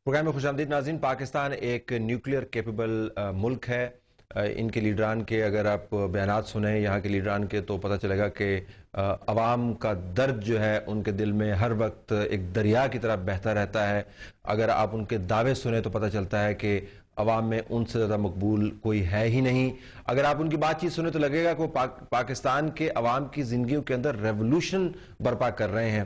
Programme میں خوش آمدید ناظرین. پاکستان ایک نیوکلیئر کیپیبل ملک ہے. ان کے لیڈران کے اگر آپ بیانات سنیں یہاں کے لیڈران کے تو پتہ چلے گا کہ عوام کا درد جو ہے ان کے دل میں ہر وقت ایک دریا کی طرح بہتا رہتا ہے. اگر آپ ان کے دعوے سنیں تو پتہ چلتا ہے کہ عوام میں ان سے زیادہ مقبول کوئی ہے ہی نہیں. اگر آپ ان کی بات چیت سنیں تو لگے گا کہ وہ پاکستان کے عوام کی زندگیوں کے اندر ریولوشن برپا کر رہے ہیں.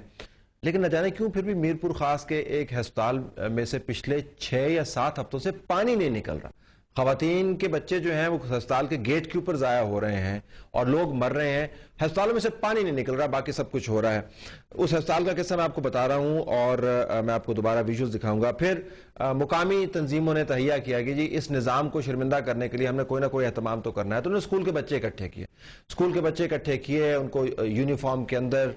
لیکن نہ جانے کیوں پھر بھی میرپور خاص کے ایک ہسپتال میں سے پچھلے 6 یا 7 ہفتوں سے پانی نہیں نکل رہا. خواتین کے بچے جو ہیں وہ ہسپتال کے گیٹ کے اوپر ضائع ہو رہے ہیں اور لوگ مر رہے ہیں. ہسپتالوں میں سے پانی نہیں نکل رہا, باقی سب کچھ ہو رہا ہے. اس ہسپتال کا قصہ میں آپ کو بتا رہا ہوں اور میں آپ کو دوبارہ ویژولز دکھاؤں گا. پھر مقامی تنظیموں نے تہیہ کیا کہ جی اس نظام کو شرمندہ کرنے کے لیے ہم نے کوئی نہ کوئی اہتمام تو کرنا ہے, تو انہوں نے اسکول کے بچے اکٹھے کیے. اسکول کے بچے اکٹھے کیے, ان کو یونیفارم کے اندر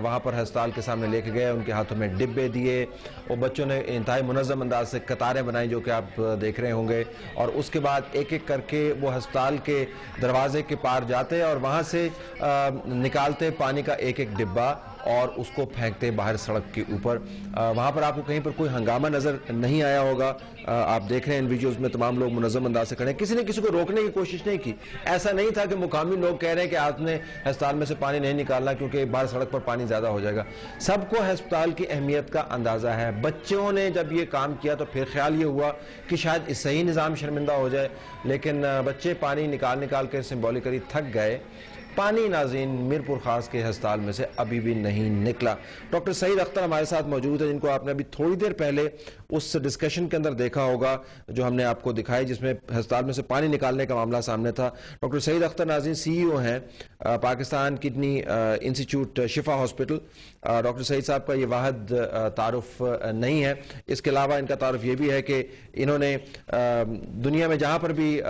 وہاں پر ہسپتال کے سامنے لے کے گئے, ان کے ہاتھوں میں ڈبے دیے. وہ بچوں نے انتہائی منظم انداز سے قطاریں بنائیں جو کہ آپ دیکھ رہے ہوں گے, اور اس کے بعد ایک ایک کر کے وہ ہسپتال کے دروازے کے پار جاتے اور وہاں سے نکالتے پانی کا ایک ایک ڈبہ اور اس کو پھینکتے باہر سڑک کے اوپر. وہاں پر آپ کو کہیں پر کوئی ہنگامہ نظر نہیں آیا ہوگا. آپ دیکھ رہے ہیں ان ویڈیوز میں تمام لوگ منظم انداز سے کھڑے ہیں, کسی نے کسی کو روکنے کی کوشش نہیں کی. ایسا نہیں تھا کہ مقامی لوگ کہہ رہے ہیں کہ آپ نے ہسپتال میں سے پانی نہیں نکالنا کیونکہ باہر سڑک پر پانی زیادہ ہو جائے گا. سب کو ہسپتال کی اہمیت کا اندازہ ہے. بچوں نے جب یہ کام کیا تو پھر خیال یہ ہوا کہ شاید اس سے ہی نظام شرمندہ ہو جائے, لیکن بچے پانی نکال کے سمبولیکلی تھک گئے. پانی ناظرین میرپور خاص کے ہسپتال میں سے ابھی بھی نہیں نکلا. ڈاکٹر سعید اختر ہمارے ساتھ موجود ہے, جن کو آپ نے ابھی تھوڑی دیر پہلے اس ڈسکشن کے اندر دیکھا ہوگا جو ہم نے آپ کو دکھائی جس میں ہسپتال میں سے پانی نکالنے کا معاملہ سامنے تھا. ڈاکٹر سعید اختر ناظرین CEO ہیں پاکستان کڈنی انسٹیٹیوٹ شفا ہاسپٹل. ڈاکٹر سعید صاحب کا یہ واحد تعارف نہیں ہے, اس کے علاوہ ان کا تعارف یہ بھی ہے کہ انہوں نے دنیا میں جہاں پر بھی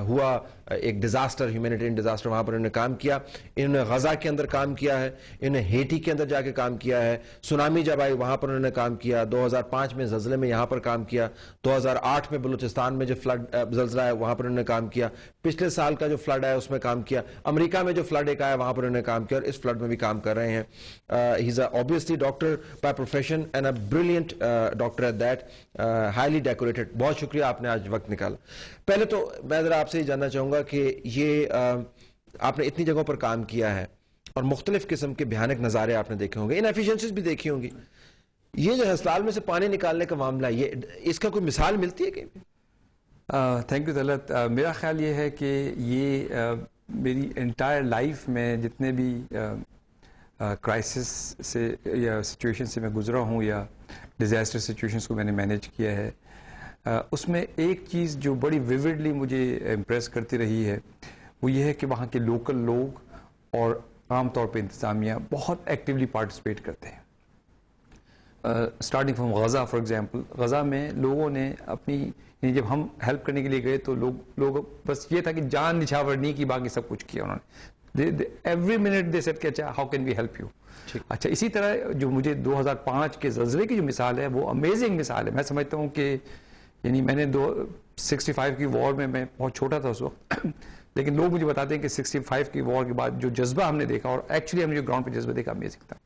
ہوا ایک ڈیزاسٹر, ہیومینیٹرین ڈیزاسٹر, وہاں پر انہوں نے کام کیا. انہوں نے غزہ کے اندر کام کیا ہے, انہوں نے ہیٹی کے اندر جا کے کام کیا ہے, سونامی جب آئی وہاں پر انہوں نے کام کیا, 2005 میں زلزلے میں یہاں پر کام کیا, 2008 میں بلوچستان میں جو زلزلہ ہے وہاں پر انہوں نے کام کیا, پچھلے سال کا جو فلڈ آیا اس میں کام کیا, امریکہ میں جو فلڈ ایک آیا وہاں پر انہوں نے کام کیا, اور اس فلڈ میں بھی کام کر رہے ہیں. He is obviously doctor by profession and a brilliant doctor at that, highly decorated. بہت شکریہ آپ نے آج وقت نکالا. پہلے تو میں ذرا آپ سے یہ جاننا چاہوں گا کہ یہ آپ نے اتنی جگہوں پر کام کیا ہے اور مختلف قسم کے بھیانک نظارے آپ نے دیکھے ہوں گے, انایفیشنسیز بھی دیکھی ہوں گی. یہ جو ہسپتال میں سے پانی نکالنے کا معاملہ ہے, اس کا کوئی مثال ملتی ہے کہیں پہ؟ Thank you Talat. میرا خیال یہ ہے کہ یہ میری انٹائر لائف میں جتنے بھی کرائسس سے یا سچویشن سے میں گزرا ہوں یا ڈیزاسٹر سچویشنس کو میں نے مینیج کیا ہے, اس میں ایک چیز جو بڑی ویوڈلی مجھے امپریس کرتی رہی ہے وہ یہ ہے کہ وہاں کے لوکل لوگ اور عام طور پہ انتظامیہ بہت ایکٹیولی پارٹیسپیٹ کرتے ہیں. Starting from Gaza for example, Gaza میں لوگوں نے اپنی جب ہم ہیلپ کرنے کے لیے گئے تو لوگ بس یہ تھا کہ جان نچھاور نہیں کی, باقی سب کچھ کیا انہوں نے. ایوری منٹ دے سیڈ کہ اچھا how can we help you. اچھا اسی طرح جو مجھے 2005 کے زلزلے کی جو مثال ہے وہ امیزنگ مثال ہے. میں سمجھتا ہوں کہ یعنی میں نے 65 کی وار میں بہت چھوٹا تھا اس وقت, لیکن لوگ مجھے بتاتے ہیں کہ 65 کی وار کے بعد جو جذبہ ہم نے دیکھا, اور ایکچولی ہم نے جو گراؤنڈ پہ جذبہ دیکھا امیزنگ تھا.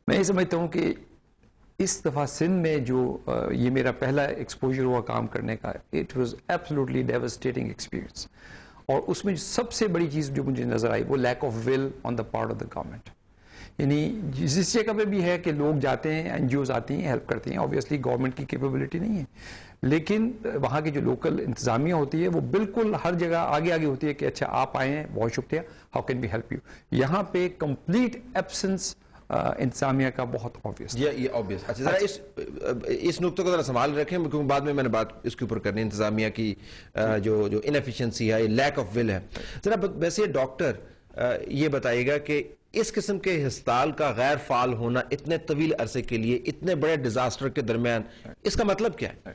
میں یہ سمجھتا ہوں کہ اس دفعہ سندھ میں جو یہ میرا پہلا ایکسپوجر ہوا کام کرنے کا, it was absolutely devastating experience. اور اس میں سب سے بڑی چیز جو مجھے نظر آئی وہ lack of will on the part of the government. یعنی جس جگہ پہ بھی ہے کہ لوگ جاتے ہیں, NGOs آتی ہیں, ہیلپ کرتی ہیں, آبویسلی گورنمنٹ کی کیپیبلٹی نہیں ہے, لیکن وہاں کی جو لوکل انتظامیہ ہوتی ہے وہ بالکل ہر جگہ آگے ہوتی ہے کہ اچھا آپ آئے ہیں, بہت شکریہ, how can we help you. یہاں پہ کمپلیٹ ایبسنس انتظامیہ کا بہت آبویس. یہ آبویس. اچھا ذرا اس نقطے کو ذرا سنبھال رکھیں کیونکہ بعد میں نے بات اس کے اوپر کرنی ہے, انتظامیہ کی جو انیفیشنسی ہے, لیک آف ول ہے. ذرا ویسے ڈاکٹر یہ بتائیے گا کہ اس قسم کے ہسپتال کا غیر فعال ہونا اتنے طویل عرصے کے لیے اتنے بڑے ڈیزاسٹر کے درمیان, اس کا مطلب کیا ہے؟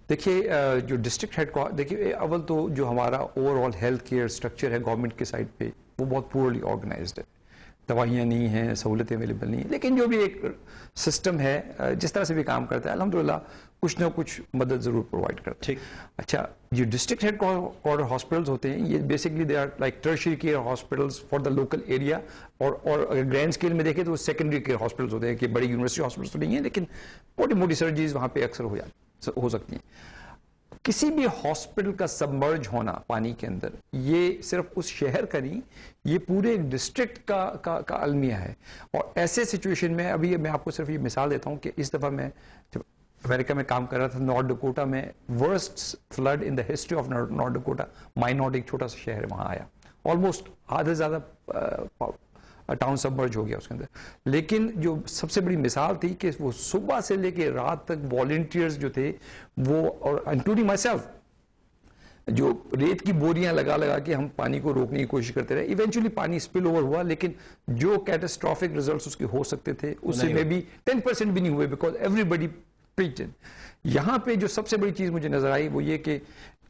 دیکھیے جو ڈسٹرکٹ ہیڈ کوارٹر, دیکھیے اول تو جو ہمارا over all health care structure ہے گورنمنٹ کے سائڈ پہ وہ بہت پورلی آرگنائزڈ ہے. دوائیاں نہیں ہیں, سہولتیں اویلیبل نہیں ہیں, لیکن جو بھی ایک سسٹم ہے جس طرح سے بھی کام کرتا ہے الحمدللہ کچھ نہ کچھ مدد ضرور پرووائڈ کرتا ہے. ٹھیک. اچھا, یہ ڈسٹرکٹ ہیڈ کوارٹر ہاسپٹلز ہوتے ہیں, یہ basically they are like tertiary care hospitals for the local area, اور اگر گرینڈ اسکیل میں دیکھیں تو وہ سیکنڈری کیئر ہاسپٹلز ہوتے ہیں کہ بڑی یونیورسٹی ہاسپٹلز تو نہیں ہیں لیکن موٹی موٹی سرجریز وہاں پہ اکثر ہو سکتی ہیں. کسی بھی ہاسپٹل کا سبمرج ہونا پانی کے اندر یہ صرف اس شہر کا نہیں, یہ پورے ڈسٹرکٹ کا المیہ ہے. اور ایسے سچویشن میں ابھی میں آپ کو صرف یہ مثال دیتا ہوں کہ اس دفعہ میں جب امریکہ میں کام کر رہا تھا, نارتھ ڈکوٹا میں worst flood in the history of North Dakota, Minot ایک چھوٹا سا شہر ہے وہاں آیا, آلموسٹ آدھے زیادہ ٹاؤن سبمرج ہو گیا اس کے اندر. لیکن جو سب سے بڑی مثال تھی کہ وہ صبح سے لے کے رات تک والنٹیئرز جو تھے وہ, اور انکلوڈنگ مائی سیلف, جو ریت کی بوریاں لگا کے ہم پانی کو روکنے کی کوشش کرتے رہے. ایونچولی پانی اسپل اوور ہوا لیکن جو کیٹاسٹرافک ریزلٹس اس کے ہو سکتے تھے اس سے میں بھی 10% بھی نہیں ہوئے, بیکاز ایوری بڈی پریچڈ. یہاں پہ جو سب سے بڑی چیز مجھے نظر آئی وہ یہ کہ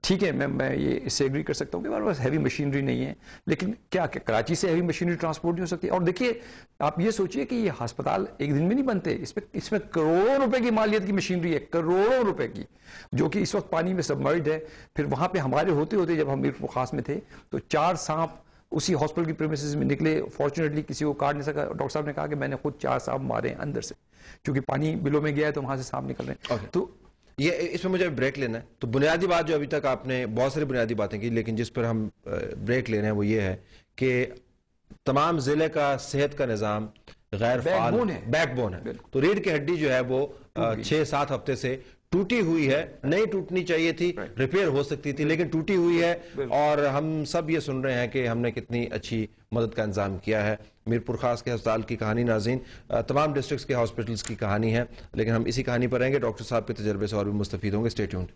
ٹھیک ہے میں یہ اس سے ایگری کر سکتا ہوں کہ ہمارے پاس ہیوی مشینری نہیں ہے, لیکن کیا کراچی سے ہیوی مشینری ٹرانسپورٹ نہیں ہو سکتی؟ اور دیکھیے آپ یہ سوچئے کہ یہ ہسپتال ایک دن میں نہیں بنتے, اس میں کروڑوں روپے کی مالیت کی مشینری ہے, کروڑوں روپے کی, جو کہ اس وقت پانی میں سبمرجڈ ہے. پھر وہاں پہ ہمارے ہوتے جب ہم میر خاص میں تھے تو 4 سانپ اسی ہاسپٹل کی پریمیسز میں نکلے. فارچونیٹلی کسی کو کاٹ نہیں سکا. ڈاکٹر صاحب نے کہا کہ میں نے خود 4 سانپ مارے ہیں اندر سے, کیونکہ پانی بلوں میں گیا ہے تو وہاں سے سانپ نکل رہے ہیں. تو یہ اس میں مجھے بریک لینا ہے. تو بنیادی بات جو ابھی تک آپ نے بہت ساری بنیادی باتیں کی, لیکن جس پر ہم بریک لے رہے ہیں وہ یہ ہے کہ تمام ضلع کا صحت کا نظام غیر فعال, بیک بون ہے. تو ریڑھ کی ہڈی جو ہے وہ 6-7 ہفتے سے ٹوٹی ہوئی ہے, نہیں ٹوٹنی چاہیے تھی, ریپیئر ہو سکتی تھی لیکن ٹوٹی ہوئی ہے. اور ہم سب یہ سن رہے ہیں کہ ہم نے کتنی اچھی مدد کا انتظام کیا ہے. میر پور خاص کے ہسپتال کی کہانی ناظرین, تمام ڈسٹرکٹس کے ہاسپٹلز کی کہانی ہے, لیکن ہم اسی کہانی پر رہیں گے. ڈاکٹر صاحب کے تجربے سے اور بھی مستفید ہوں گے. Stay tuned.